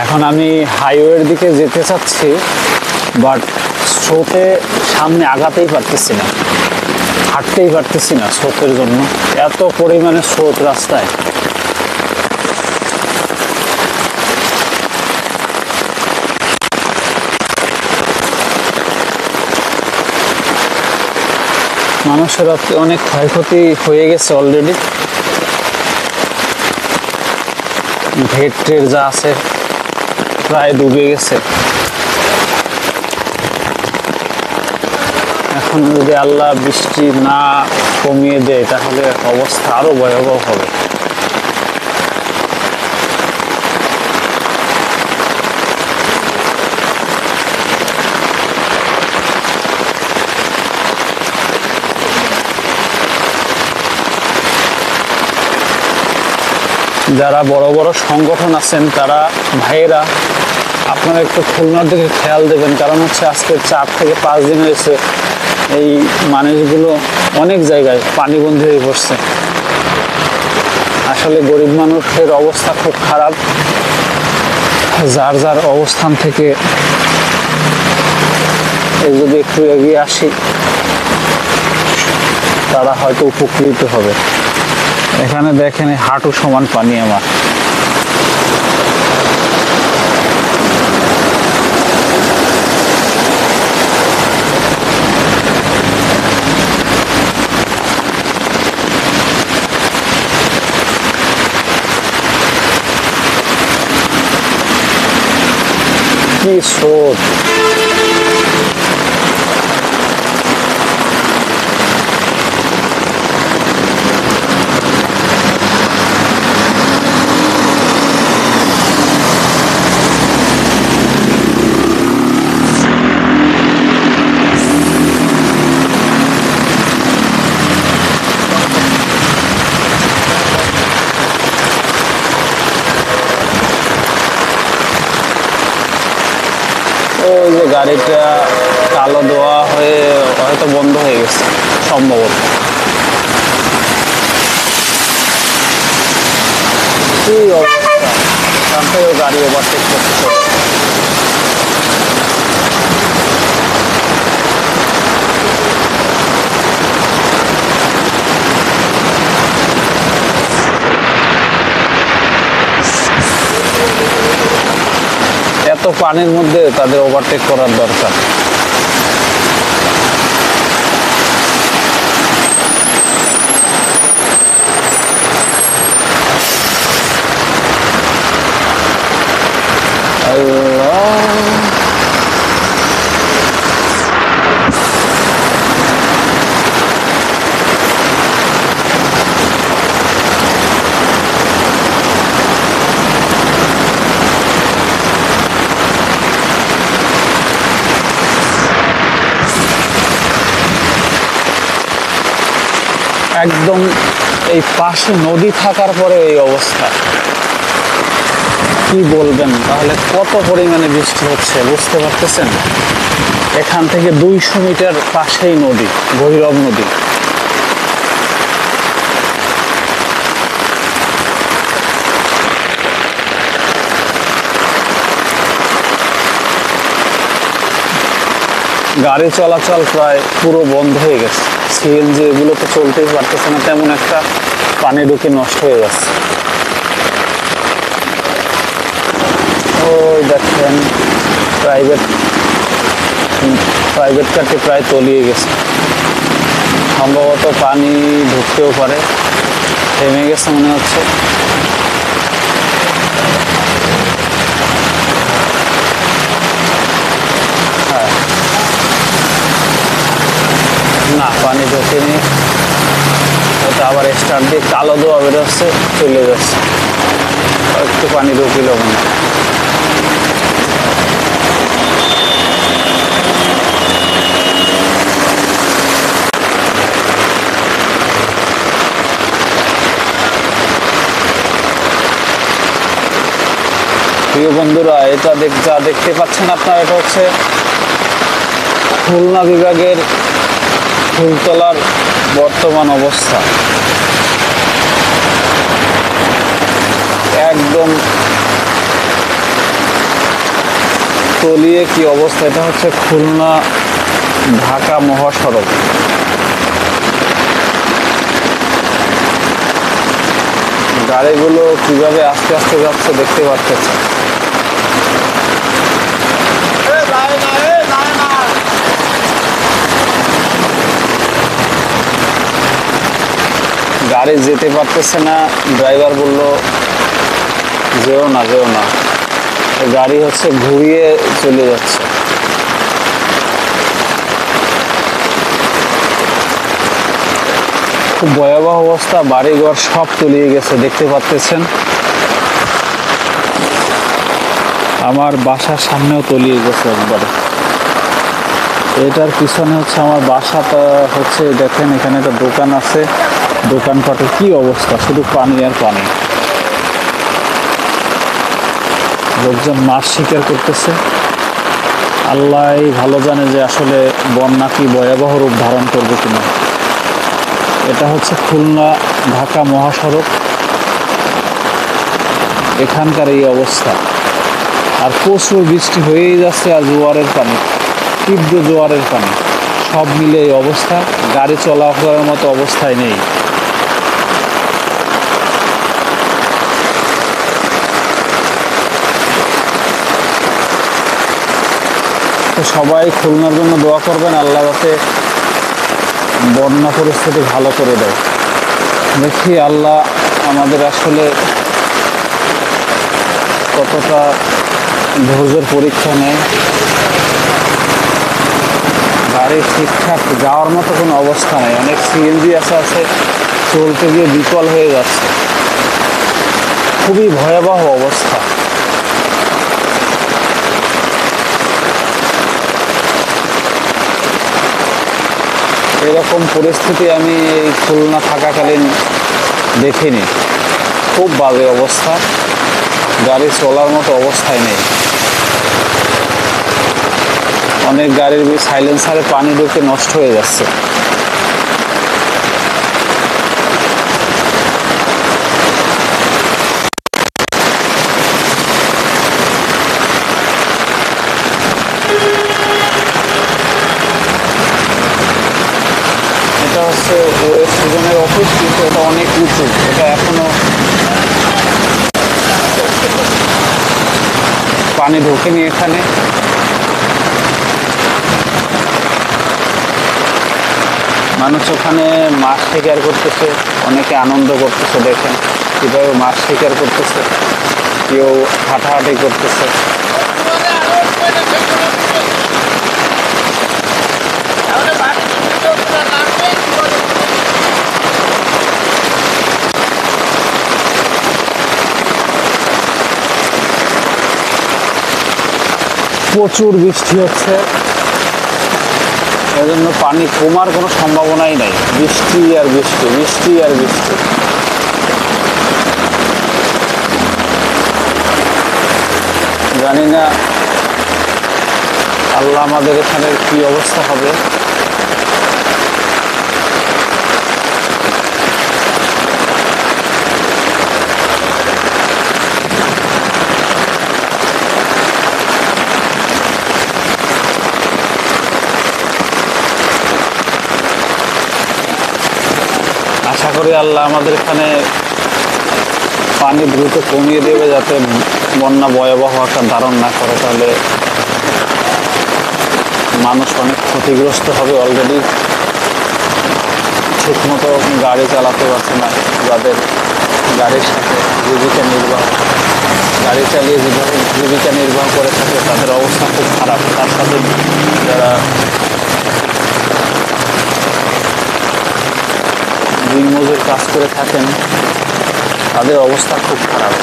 এখন আমি হাইওয়ের দিকে যেতে চাচ্ছি, বাট স্রোতে সামনে আগাতেই পারতেছি না, হাঁটতেই পারতেছি না স্রোতের জন্য। এত পরিমাণে স্রোত রাস্তায়। মানুষের অনেক ক্ষয়ক্ষতি হয়ে গেছে অলরেডি। ভেট্রের যা আছে প্রায় ডুবে গেছে। এখন যদি আল্লাহ বৃষ্টি না কমিয়ে দেয় তাহলে অবস্থা আরো ভয়াবহ হবে। যারা বড় বড় সংগঠন আছেন তারা ভাইয়েরা আপনারা একটু খুলনার দিকে খেয়াল দেবেন, কারণ হচ্ছে আজকে 4 থেকে 5 দিন হয়েছে এই মানুষগুলো অনেক জায়গায় পানিবন্দী হয়ে পড়ছে। আসলে গরিব মানুষের অবস্থা খুব খারাপ। যার যার অবস্থান থেকে যদি একটু এগিয়ে আসি তারা হয়তো উপকৃত হবে। এখানে দেখেন হাঁটু সমান পানি আমার। কি স্রোত! ওই যে গাড়িটা কালো ধোয়া হয়ে হয়তো বন্ধ হয়ে গেছে সম্ভবত। কি অবস্থা! এখান থেকেও গাড়ি ওভারটেক করতেছে। এত পানির মধ্যে তাদের ওভারটেক করার দরকার। একদম এই পাশে নদী থাকার পরে এই অবস্থা, কি বলবেন? তাহলে কত পরিমাণে বৃষ্টি হচ্ছে বুঝতে পারতেছেন? এখান থেকে 200 মিটার পাশেই নদী, ভৈরব নদী। গাড়ি চলাচল প্রায় পুরো বন্ধ হয়ে গেছে। সিএনজি এগুলো তো চলতেই পারতেছে না, তেমন একটা পানি ঢুকে নষ্ট হয়ে যাচ্ছে। ওই দেখেন প্রাইভেট কারটি প্রায় তলিয়ে গেছে। সম্ভবত পানি ঢুকতেও পারে, থেমে গেছে মনে হচ্ছে। হ্যাঁ, না পানি ঢোকেনি, ওটা আবার স্টার্ট দিয়ে কালো ধোয়া বেরোচ্ছে, চলে যাচ্ছে। একটু পানি ঢুকিল মনে হয়। প্রিয় বন্ধুরা, এটা যা দেখতে পাচ্ছেন আপনারা, এটা হচ্ছে খুলনা বিভাগের ফুলতলার বর্তমান অবস্থা। একদম তলিয়ে কি অবস্থা। এটা হচ্ছে খুলনা ঢাকা মহাসড়ক। গাড়িগুলো কিভাবে আস্তে আস্তে যাচ্ছে দেখতে পাচ্ছেন। গাড়ি যেতে পারতেছে না, ড্রাইভার বলল যেও না যেও না, গাড়ি হচ্ছে ঘুরিয়ে চলে যাচ্ছে। খুব ভয়াবহ অবস্থা, বাড়িঘর সব তলিয়ে গেছে দেখতে পাচ্ছেন। আমার বাসার সামনেও তলিয়ে গেছে একবারে। এটার পিছনে হচ্ছে আমার বাসাটা হচ্ছে, দেখেন এখানে একটা দোকান আছে, দোকানপাটের কি অবস্থা, শুধু পানি আর পানি। লোকজন মাছ শিকার করতেছে। আল্লাহ ভালো জানে যে আসলে বন্যা কি ভয়াবহ রূপ ধারণ করবে কিনা। এটা হচ্ছে খুলনা ঢাকা মহাসড়ক, এখানকার এই অবস্থা। আর প্রচুর বৃষ্টি হয়েই যাচ্ছে, আর জোয়ারের পানি, তীব্র জোয়ারের পানি, সব মিলে এই অবস্থা। গাড়ি চলাফেরার মতো অবস্থায় নেই। তো সবাই খুলনার জন্য দোয়া করবেন, আল্লাহ যাতে বন্যা পরিস্থিতি ভালো করে দেয়। দেখি আল্লাহ আমাদের আসলে কতটা ধৈর্যের পরীক্ষা নেয়। গাড়ি ঠিকঠাক যাওয়ার মতো কোনো অবস্থা নেই। অনেক সিএনজি আছে চলতে গিয়ে বিকল হয়ে যাচ্ছে। খুবই ভয়াবহ অবস্থা। এরকম পরিস্থিতি আমি এই খুলনা থাকাকালীন দেখিনি। খুব বাজে অবস্থা, গাড়ি চলার মতো অবস্থায় নেই। অনেক গাড়ির সাইলেন্সারে পানি ঢুকে নষ্ট হয়ে যাচ্ছে। এটা হচ্ছে ওয়েস্ট জোনের অফিস, কিন্তু এটা অনেক উঁচু, এটা এখনো পানি ঢোকেনি এখানে। মানুষ ওখানে মাছ শিকার করতেছে, অনেকে আনন্দ করতেছে। দেখেন কীভাবে মাছ শিকার করতেছে, কেউ হাঁটাহাঁটি করতেছে। প্রচুর বৃষ্টি হচ্ছে, এজন্য পানি কমার কোনো সম্ভাবনাই নাই। বৃষ্টি আর বৃষ্টি, বৃষ্টি আর বৃষ্টি। জানি না আল্লাহ আমাদের এখানে কি অবস্থা হবে। আশা করি আল্লাহ আমাদের এখানে পানি দ্রুত কমিয়ে দেবে, যাতে বন্যা ভয়াবহ আকার ধারণ না করে। তাহলে মানুষ অনেক ক্ষতিগ্রস্ত হবে। অলরেডি ঠিকমতো গাড়ি চালাতে পারছে না, যাদের গাড়ির সাথে জীবিকা নির্বাহ, গাড়ি চালিয়ে যেভাবে জীবিকা নির্বাহ করে থাকে তাদের অবস্থা খুব খারাপ। তার সাথে যারা দিনমজুর কাজ করে থাকেন তাদের অবস্থা খুব খারাপ।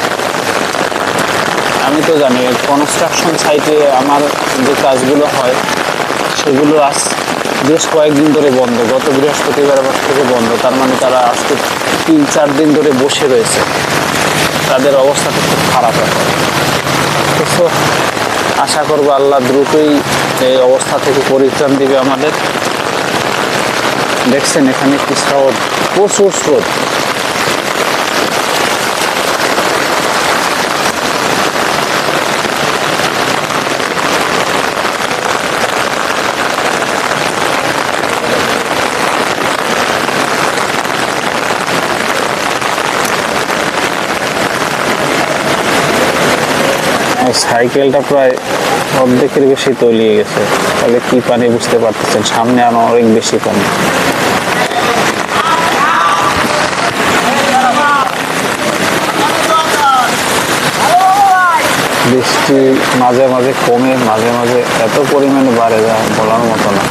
আমি তো জানি কনস্ট্রাকশন সাইটে আমার যে কাজগুলো হয় সেগুলো আজ বেশ কয়েকদিন ধরে বন্ধ। গত বৃহস্পতিবার থেকে বন্ধ। তার মানে তারা আজকে 3-4 দিন ধরে বসে রয়েছে। তাদের অবস্থাটা খুব খারাপ এখন। তো আশা করবো আল্লাহ দ্রুতই এই অবস্থা থেকে পরিত্রাণ দিবে আমাদের। দেখছেন এখানে কি স্রোত, প্রচুর স্রোত। সাইকেলটা প্রায় অর্ধেকের বেশি তলিয়ে গেছে। তাহলে কি পানি বুঝতে পারতেছেন, সামনে আরো অনেক বেশি পানি। বৃষ্টি মাঝে মাঝে কমে, মাঝে মাঝে এত পরিমাণে বাড়ে যা বলার মতো না।